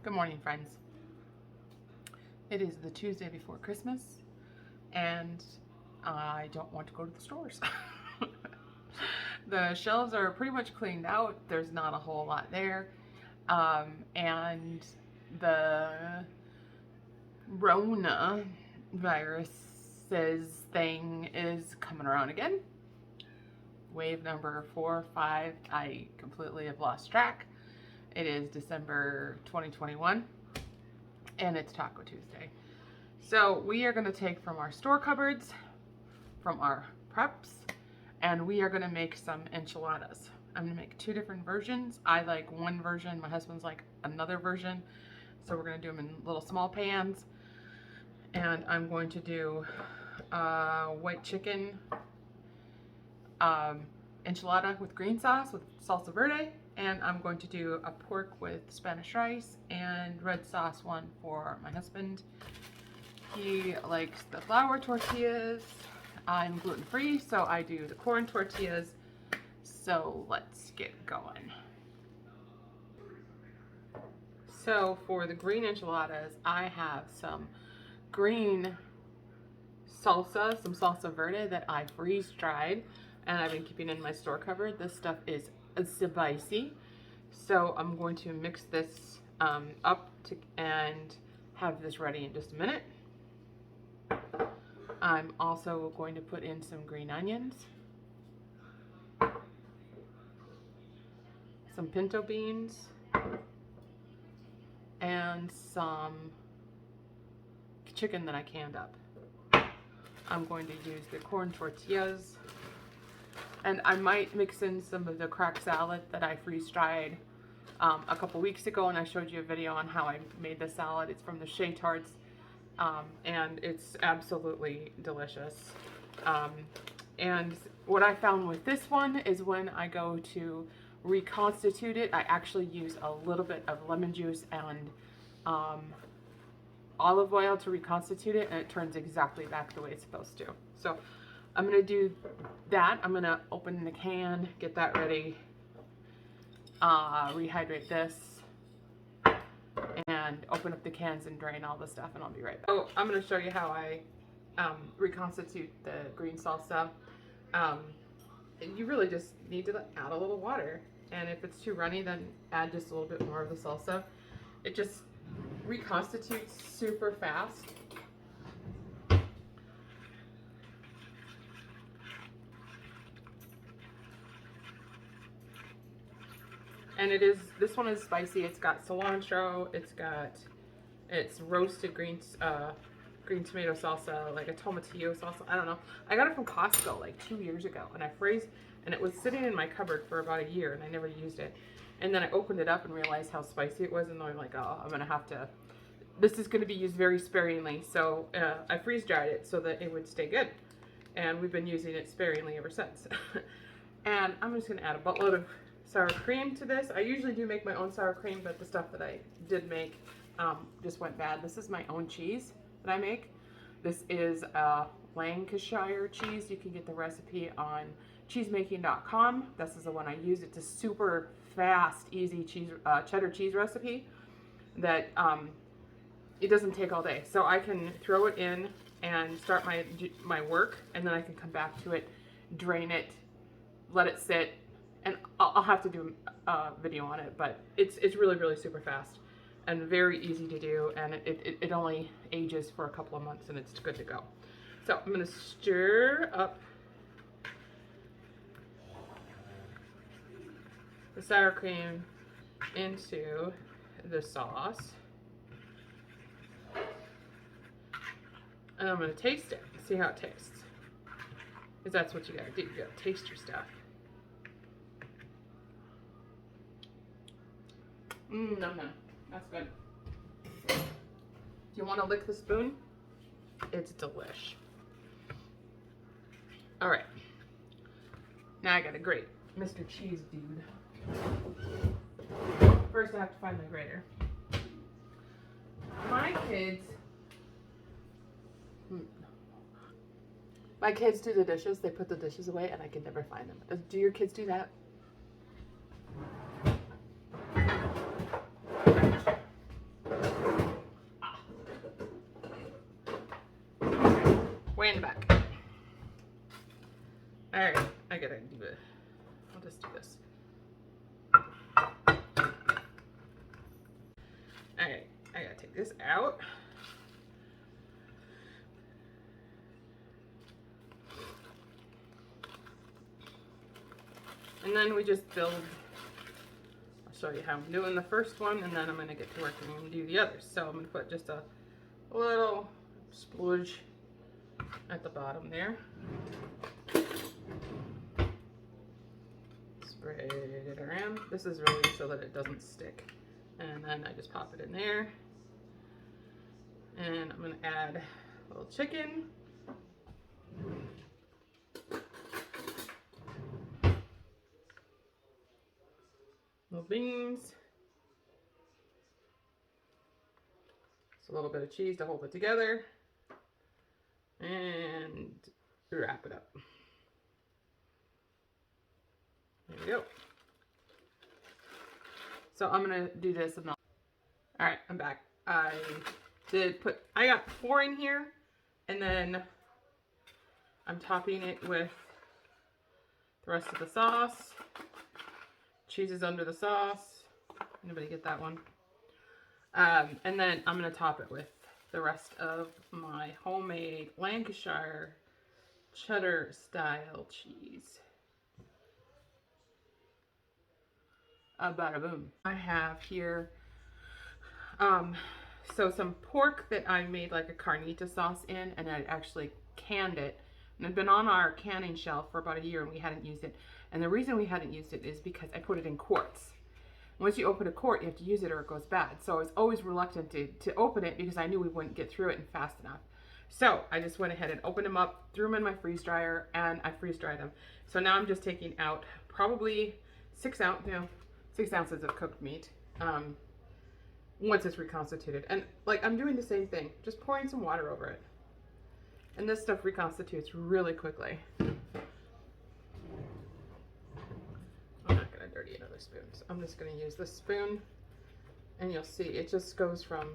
Good morning, friends. It is the Tuesday before Christmas, and I don't want to go to the stores. The shelves are pretty much cleaned out. There's not a whole lot there. And the Rona viruses thing is coming around again. Wave number 4, 5, I completely have lost track. It is December 2021, and it's Taco Tuesday. So we are going to take from our store cupboards, from our preps, and we are going to make some enchiladas. I'm going to make 2 different versions. I like one version, my husband's like another version. So we're going to do them in little small pans. And I'm going to do white chicken enchilada with green sauce with salsa verde, and I'm going to do a pork with Spanish rice and red sauce one for my husband. He likes the flour tortillas. I'm gluten-free, so I do the corn tortillas. So let's get going. So for the green enchiladas, I have some green salsa, some salsa verde that I freeze-dried, and I've been keeping in my store cupboard. This stuff is spicy, so I'm going to mix this up and have this ready in just a minute. I'm also going to put in some green onions, some pinto beans, and some chicken that I canned up. I'm going to use the corn tortillas, and I might mix in some of the cracked salad that I freeze-dried a couple weeks ago, and I showed you a video on how I made the salad. It's from the Shea Tarts, and it's absolutely delicious. And what I found with this one is when I go to reconstitute it, I actually use a little bit of lemon juice and olive oil to reconstitute it, and it turns exactly back the way it's supposed to. So I'm going to do that. I'm going to open the can, get that ready, rehydrate this, and open up the cans and drain all the stuff, and I'll be right back. So I'm going to show you how I reconstitute the green salsa. You really just need to add a little water, and if it's too runny, then add just a little bit more of the salsa. It just reconstitutes super fast. And this one is spicy. It's got cilantro, it's roasted green tomato salsa, like a tomatillo salsa. I don't know. I got it from Costco like 2 years ago, and and it was sitting in my cupboard for about a year, and I never used it. And then I opened it up and realized how spicy it was, and I'm like, oh, this is gonna be used very sparingly. So I freeze-dried it so that it would stay good. And we've been using it sparingly ever since. And I'm just gonna add a buttload of sour cream to this. I usually do make my own sour cream, but the stuff that I did make just went bad. This is my own cheese that I make. This is Lancashire cheese. You can get the recipe on cheesemaking.com. This is the one I use. It's a super fast, easy cheddar cheese recipe that it doesn't take all day. So I can throw it in and start my work, and then I can come back to it, drain it, let it sit, and I'll have to do a video on it, but it's really, really super fast and very easy to do, and it only ages for a couple of months, and it's good to go. So I'm going to stir up the sour cream into the sauce, and I'm going to taste it, see how it tastes, because that's what you got to do. You got to taste your stuff. No, that's good. Do you want to lick the spoon? It's delish. All right. Now I gotta grate Mr. Cheese Dude. First I have to find my grater. My kids do the dishes. They put the dishes away, and I can never find them. Do your kids do that? way in the back. All right, I gotta do it. I'll just do this. All right, I gotta take this out. And then we just build. I'll show you how I'm doing the first one, and then I'm gonna get to work and do the others. So I'm gonna put just a little splooge at the bottom there. Spread it around. This is really so that it doesn't stick. And then I just pop it in there. And I'm gonna add a little chicken. Little beans. Just a little bit of cheese to hold it together. And wrap it up. There we go. So I'm gonna do this and all right, I'm back. I got 4 in here, and then I'm topping it with the rest of the sauce. Cheese is under the sauce. Anybody get that one? And then I'm gonna top it with the rest of my homemade Lancashire cheddar style cheese. Bada boom. I have here so some pork that I made like a carnita sauce in, and I actually canned it, and it'd been on our canning shelf for about a year and we hadn't used it. And the reason we hadn't used it is because I put it in quarts. Once you open a quart, you have to use it or it goes bad. So I was always reluctant to open it because I knew we wouldn't get through it in fast enough. So I just went ahead and opened them up, threw them in my freeze dryer, and I freeze dried them. So now I'm just taking out probably 6 ounces of cooked meat once it's reconstituted. And like I'm doing the same thing, just pouring some water over it. And this stuff reconstitutes really quickly. I'm not gonna dirty another spoon, so I'm just gonna use this spoon, and you'll see it just goes from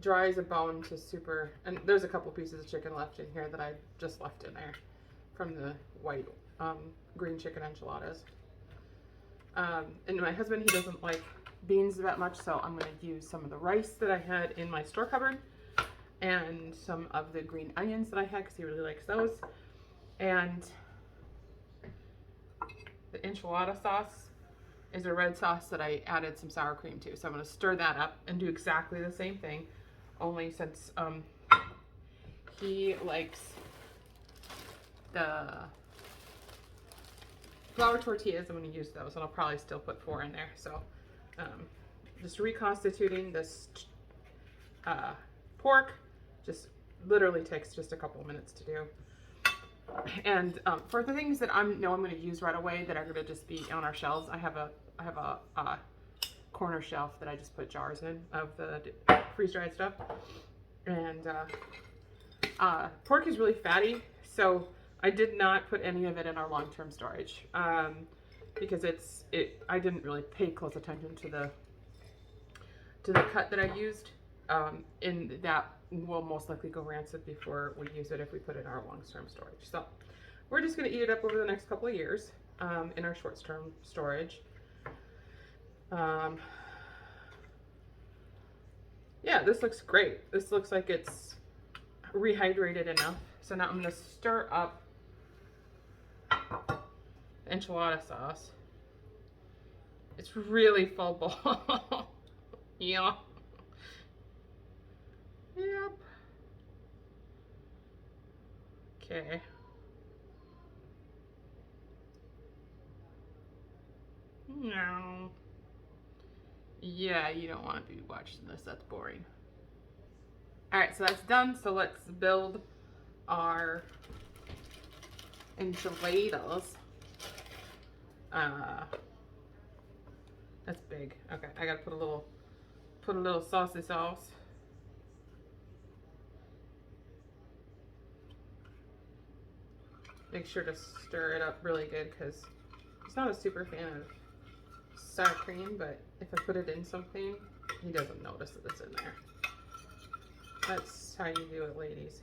dry as a bone to super, and there's a couple pieces of chicken left in here that I just left in there from the white green chicken enchiladas. And my husband, he doesn't like beans that much, so I'm going to use some of the rice that I had in my store cupboard and some of the green onions that I had because he really likes those. And the enchilada sauce is a red sauce that I added some sour cream to. So I'm going to stir that up and do exactly the same thing, only since he likes the flour tortillas, I'm going to use those, and I'll probably still put 4 in there. So just reconstituting this pork just literally takes just a couple of minutes to do. And for the things that I'm going to use right away that are going to just be on our shelves, I have a corner shelf that I just put jars in of the freeze-dried stuff. And pork is really fatty, so I did not put any of it in our long-term storage because I didn't really pay close attention to the cut that I used, and that will most likely go rancid before we use it if we put it in our long-term storage. So we're just going to eat it up over the next couple of years in our short-term storage. Yeah, this looks great. This looks like it's rehydrated enough. So now I'm going to stir up the enchilada sauce. It's really full bowl. Yeah. Yep. Okay. No. Yeah, you don't want to be watching this. That's boring. Alright, so that's done. So let's build our enchiladas. That's big. Okay, I gotta put a little saucy sauce. Make sure to stir it up really good because he's not a super fan of sour cream, but if I put it in something, he doesn't notice that it's in there. That's how you do it, ladies.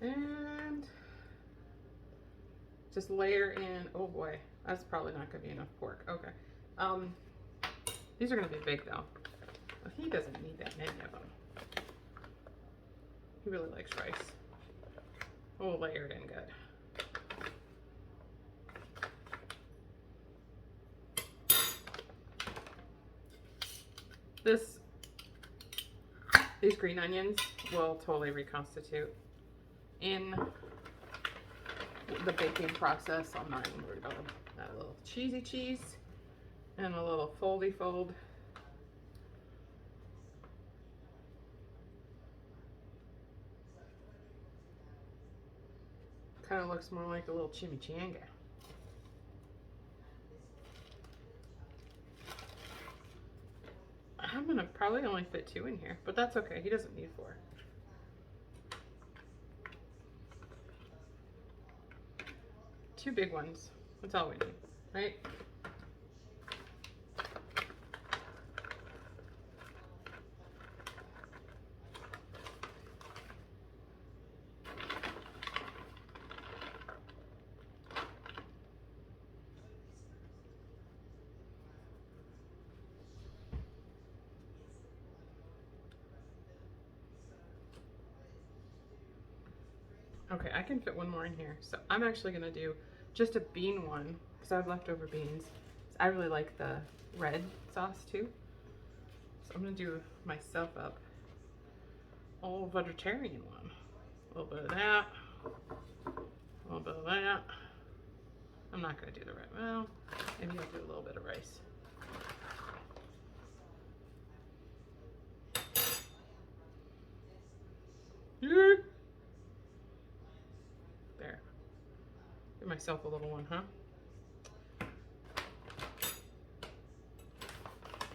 And just layer in, oh boy, that's probably not gonna be enough pork. Okay. These are gonna be big though. But he doesn't need that many of them. He really likes rice. We'll layer it in good. These green onions will totally reconstitute in the baking process. I'm not even worried about them. That little cheesy cheese and a little foldy fold. Kind of looks more like a little chimichanga. I'm gonna probably only fit 2 in here, but that's okay. He doesn't need 4. Two big ones. That's all we need, right? Okay, I can fit 1 more in here. So I'm actually gonna do just a bean one because I have leftover beans. I really like the red sauce too. So I'm gonna do myself up all vegetarian one. A little bit of that, a little bit of that. I'm not gonna do the red. Well, maybe I'll do a little bit of rice. There. Give myself a little one, huh?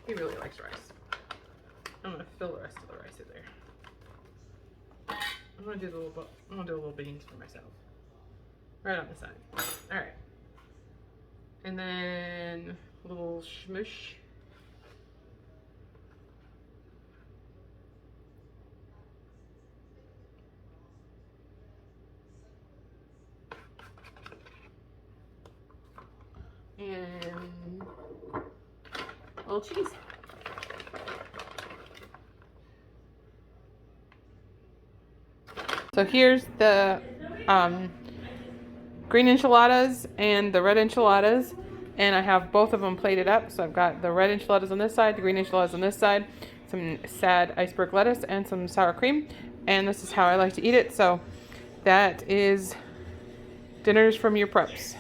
He really likes rice. I'm gonna fill the rest of the rice in there. I'm gonna do a little beans for myself. Right on the side. Alright. And then a little shmush. And a little cheese. So here's the green enchiladas and the red enchiladas, and I have both of them plated up. So I've got the red enchiladas on this side, the green enchiladas on this side, some sad iceberg lettuce, and some sour cream. And this is how I like to eat it. So that is dinners from your preps.